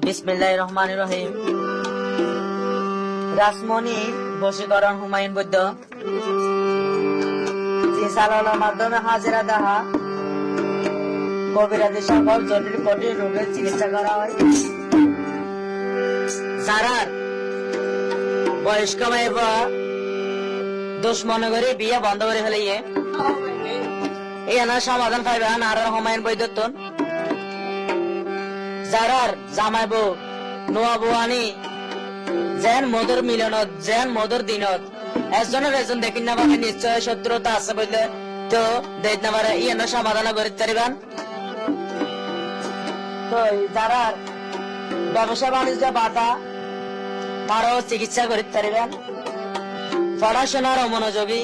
বিসমিল্লাহির রহমানির রহিম। রাসমণি বশীকরণ হুমায়ুন বৈদ্য চিকিৎসালয়ের মাধ্যমে হাজিরা দেওয়া কবিরাজি সকল জটিল কঠিন রোগের চিকিৎসা করা হয়। যারা বয়স্ক মেয়ে বা দোষ মনে করে বিয়ে বন্ধ করে ফেলে এই এনার সমাধান পাইবে আর হুমায়ুন বৈদ্য। যারার জামাই বউ নোয়া বউ আনি যেন মধুর মিলনত যেন মধুর দিনত একজনের একজন দেখি না পারে নিশ্চয় শত্রুতা আছে বললে তো দেখ না পারে ই এনার সমাধান করে পারিবেন। তো যারা ব্যবসা বাণিজ্য বাধা তারও চিকিৎসা করতে পারিবেন। পড়াশোনার অমনোযোগী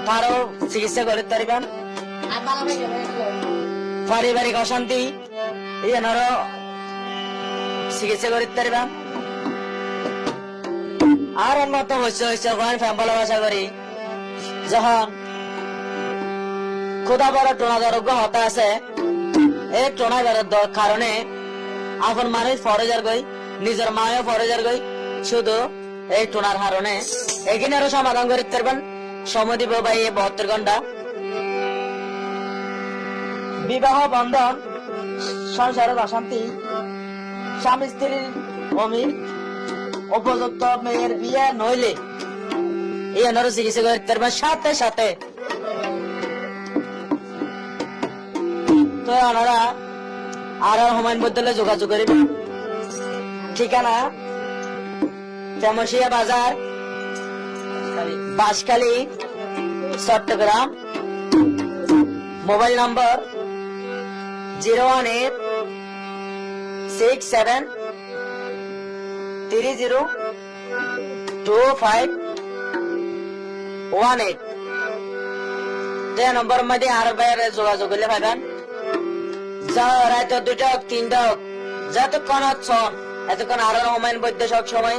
তারও চিকিৎসা করতে পারিবেন। পারিবারিক অশান্তি এনারও চিকিৎসা করতে পারিবেন। আর উন্নত হচ্ছে ভালোবাসা করি যখন ক্ষুদা বড় টোনা দরজ্ঞ হতে আছে এই টোনা দর কারণে আপন মানুষ ফরেজার গই নিজের মায়ও ফরেজার গই শুধু এই টোনার কারণে এখানেরও সমাধান করতে পারবেন। সময় দিব ভাই 72 ঘন্টা। বিবাহ বন্ধন সংসারের অশান্তি স্বামী স্ত্রীর অমিল উপযুক্ত মেয়ের বিয়ে নইলে এই এনারও চিকিৎসা করতে পারবেন সাথে সাথে। তো ওনারা আর হুমায়ুন বৈদ্যে যোগাযোগ করিবেন। ঠিকানা তেমসিয়া বাজার বাঁশখালী চট্টগ্রাম। মোবাইল নম্বর 01867302518 নম্বরের মধ্যে আর বাইরে যোগাযোগ করলে পাবেন। রাত 2টা 3টা যতক্ষণ হচ্ছেন এতক্ষণ আর হুমায়ুন বৈদ্য সব সময়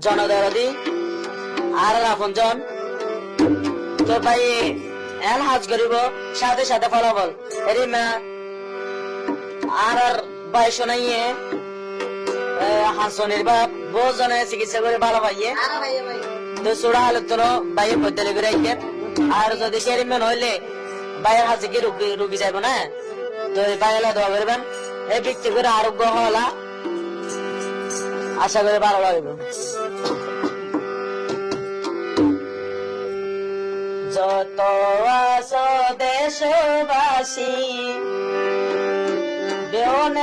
জনদরদি আর আপনজন। তো ভাই এন হাজ করিব সাথে সাথে ফলাফল এরি মা আর ভাই শোনাইয়ে হাসনের বা বহুজনে চিকিৎসা করে ভালো পাইয়ে তো চূড়া আলোচন ভাইয়ের বৈদ্যালয় করে আইকে। আর যদি কেরিমেন হইলে ভাইয়ের হাতে কি রুগী যাইব না তো ভাইয়েলা দোয়া করবেন এই ব্যক্তি করে আরোগ্য হলা আশা করে ভালো লাগবে। যত আছো দেশবাসী